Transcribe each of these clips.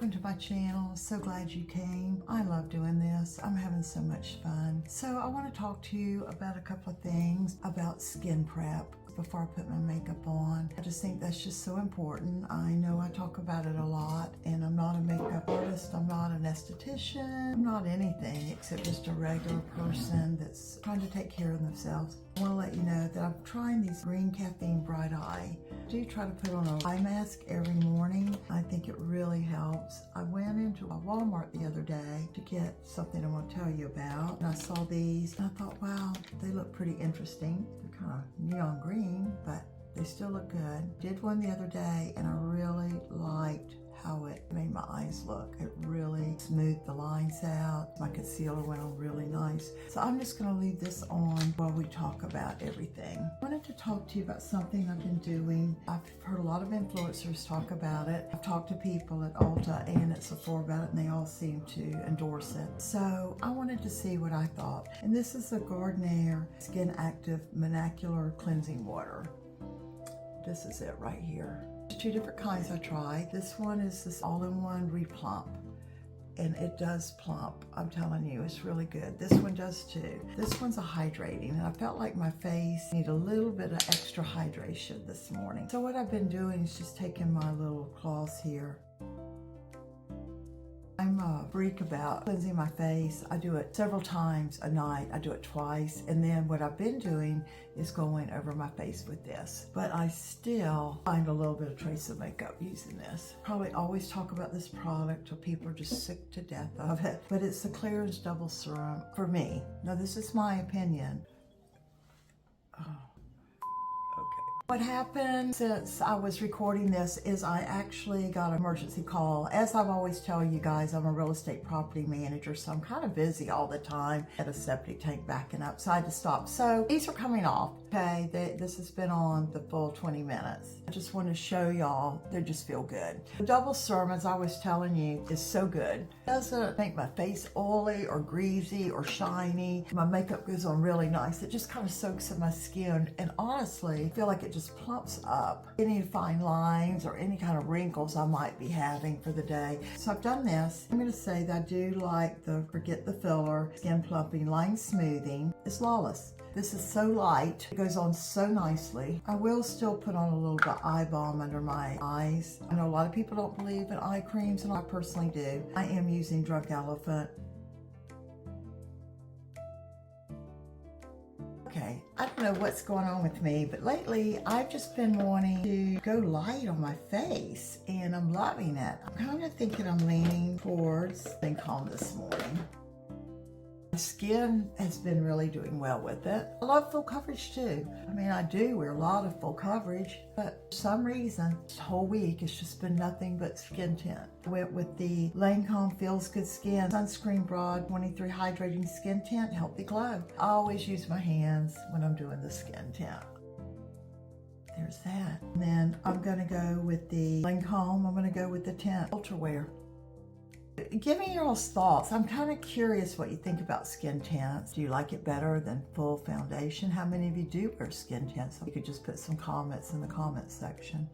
welcome to my channel. So glad you came. I love doing this. I'm having so much fun. So I want to talk to you about a couple of things about skin prep before I put my makeup on. I just think that's just so important. I know I talk about it a lot, and I'm not a makeup artist, I'm not an esthetician, I'm not anything except just a regular person that's trying to take care of themselves. I want to let you know that I'm trying these green caffeine bright eye. I do try to put on an eye mask every morning. I think it really helps. I went into a Walmart the other day to get something I want to tell you about, and I saw these and I thought, wow, they look pretty interesting. They're kind of neon green, but they still look good. Did one the other day and I really liked how it made my eyes look. It really smoothed the lines out. My concealer went on really nice. So I'm just gonna leave this on while we talk about everything. I wanted to talk to you about something I've been doing. I've heard a lot of influencers talk about it. I've talked to people at Ulta and at Sephora about it, and they all seem to endorse it. So I wanted to see what I thought. And this is the Garnier Skin Active Molecular Cleansing Water. This is it right here. There's two different kinds I tried. This one is this all-in-one replump, and it does plump. I'm telling you, it's really good. This one does too. This one's a hydrating, and I felt like my face needed a little bit of extra hydration this morning. So what I've been doing is just taking my little cloths here. I'm a freak about cleansing my face. I do it several times a night. I do it twice. And then what I've been doing is going over my face with this. But I still find a little bit of trace of makeup using this. Probably always talk about this product till people are just sick to death of it. But it's the Clearance Double Serum for me. Now this is my opinion. What happened since I was recording this is I actually got an emergency call. As I've always tell you guys, I'm a real estate property manager, so I'm kind of busy all the time at a septic tank backing up, so I had to stop. So these are coming off, okay? This has been on the full 20 minutes. I just want to show y'all, they just feel good. The double serum, as I was telling you, is so good. It doesn't make my face oily or greasy or shiny. My makeup goes on really nice. It just kind of soaks in my skin, and honestly, I feel like it just plumps up any fine lines or any kind of wrinkles I might be having for the day. So I've done this. I'm going to say that I do like the Forget the Filler Skin Plumping Line Smoothing. It's flawless. This is so light. It goes on so nicely. I will still put on a little bit of eye balm under my eyes. I know a lot of people don't believe in eye creams, and I personally do. I am using Drunk Elephant. Okay, I don't know what's going on with me, but lately I've just been wanting to go light on my face, and I'm loving it. I'm kind of thinking I'm leaning towards being calm this morning. My skin has been really doing well with it. I love full coverage too. I mean, I do wear a lot of full coverage, but for some reason, this whole week it's just been nothing but skin tint. I went with the Lancome Feels Good Skin Sunscreen Broad 23 Hydrating Skin Tint Healthy Glow. I always use my hands when I'm doing the skin tint. There's that. And then I'm gonna go with the Lancome, I'm gonna go with the tint Ultra Wear. Give me your all's thoughts. I'm kind of curious what you think about skin tints. Do you like it better than full foundation? How many of you do wear skin tints? You could just put some comments in the comments section.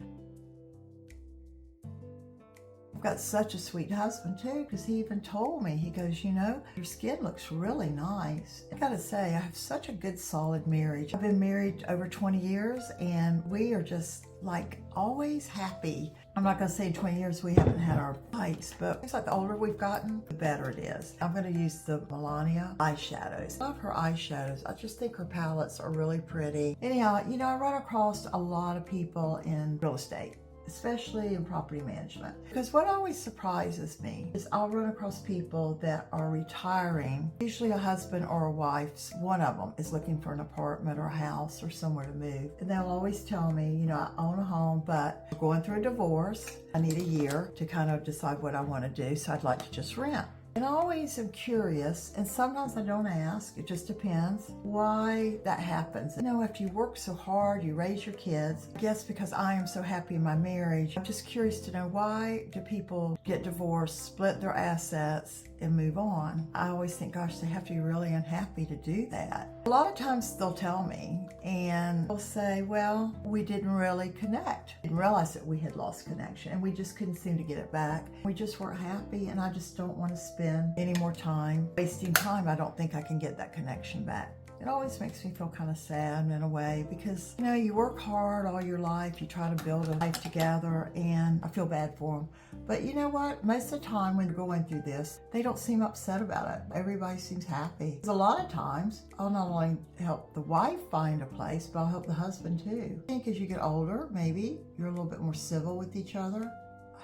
I've got such a sweet husband too, because he even told me, he goes, you know, your skin looks really nice. I gotta say, I have such a good solid marriage. I've been married over 20 years and we are just like always happy. I'm not gonna say in 20 years we haven't had our fights, but it's like the older we've gotten, the better it is. I'm gonna use the Melania eyeshadows. I love her eyeshadows. I just think her palettes are really pretty. Anyhow, you know, I run across a lot of people in real estate, especially in property management. Because what always surprises me is I'll run across people that are retiring, usually a husband or a wife, one of them is looking for an apartment or a house or somewhere to move. And they'll always tell me, you know, I own a home, but we're going through a divorce. I need a year to kind of decide what I want to do, so I'd like to just rent. And I always am curious, and sometimes I don't ask, it just depends, why that happens. You know, after you work so hard, you raise your kids, I guess because I am so happy in my marriage, I'm just curious to know, why do people get divorced, split their assets, and move on? I always think, gosh, they have to be really unhappy to do that. A lot of times they'll tell me and they'll say, well, we didn't really connect. Didn't realize that we had lost connection and we just couldn't seem to get it back. We just weren't happy, and I just don't want to spend any more time wasting time. I don't think I can get that connection back. It always makes me feel kind of sad in a way because, you know, you work hard all your life, you try to build a life together, and I feel bad for them. But you know what? Most of the time when they're going through this, they don't seem upset about it. Everybody seems happy. A lot of times, I'll not only help the wife find a place, but I'll help the husband too. I think as you get older, maybe you're a little bit more civil with each other.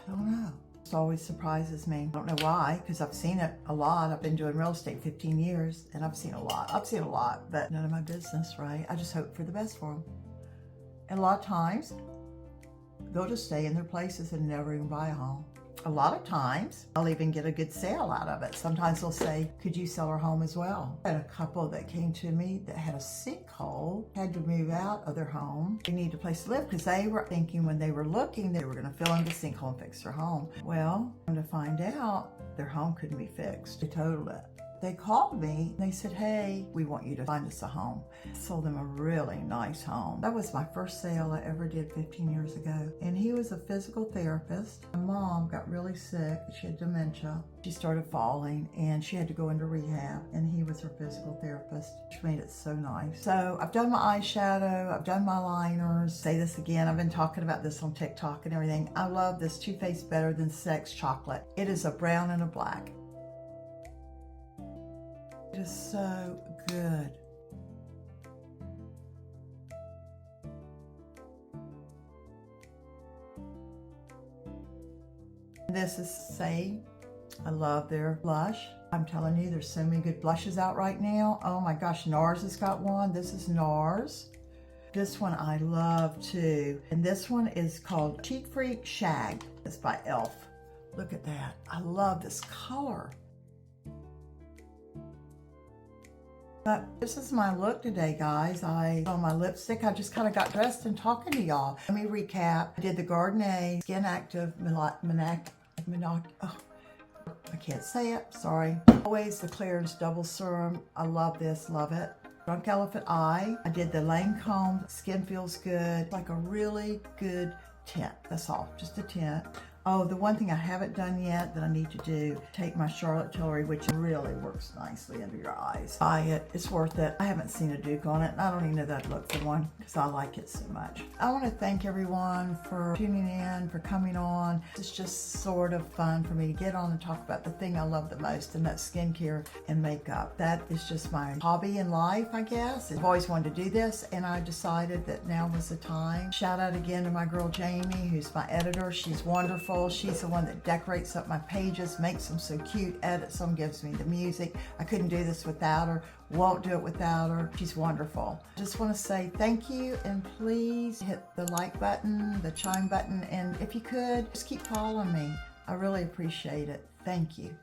I don't know. It always surprises me. I don't know why, because I've seen it a lot. I've been doing real estate 15 years, and I've seen a lot. But none of my business, right? I just hope for the best for them. And a lot of times, they'll just stay in their places and never even buy a home. A lot of times, I'll even get a good sale out of it. Sometimes they'll say, could you sell our home as well? I had a couple that came to me that had a sinkhole, had to move out of their home. They needed a place to live because they were thinking when they were looking, they were going to fill in the sinkhole and fix their home. Well, to find out, their home couldn't be fixed. They totaled it. They called me and they said, hey, we want you to find us a home. I sold them a really nice home. That was my first sale I ever did 15 years ago. And he was a physical therapist. My mom got really sick. She had dementia. She started falling and she had to go into rehab, and he was her physical therapist, which made it so nice. So I've done my eyeshadow, I've done my liners. Say this again, I've been talking about this on TikTok and everything. I love this Too Faced Better Than Sex chocolate. It is a brown and a black. It is so good. This is Say. I love their blush. I'm telling you, there's so many good blushes out right now. Oh my gosh, NARS has got one. This is NARS. This one I love too. And this one is called Cheek Freak Shag. It's by e.l.f. Look at that. I love this color. But this is my look today, guys. I on my lipstick. I just kind of got dressed and talking to y'all. Let me recap. I did the Garnier Skin Active I can't say it, sorry. Always the Clarins Double Serum. I love this, love it. Drunk Elephant Eye. I did the Lancome Skin Feels Good. Like a really good tint. That's all, just a tint. Oh, the one thing I haven't done yet that I need to do, take my Charlotte Tilbury, which really works nicely under your eyes. Buy it, it's worth it. I haven't seen a Duke on it, and I don't even know that I'd look for one because I like it so much. I want to thank everyone for tuning in, for coming on. It's just sort of fun for me to get on and talk about the thing I love the most, and that's skincare and makeup. That is just my hobby in life, I guess. I've always wanted to do this, and I decided that now was the time. Shout out again to my girl Jamie, who's my editor. She's wonderful. She's the one that decorates up my pages, makes them so cute, edits them, gives me the music. I couldn't do this without her, won't do it without her. She's wonderful. Just want to say thank you, and please hit the like button, the chime button, and if you could, just keep following me. I really appreciate it. Thank you.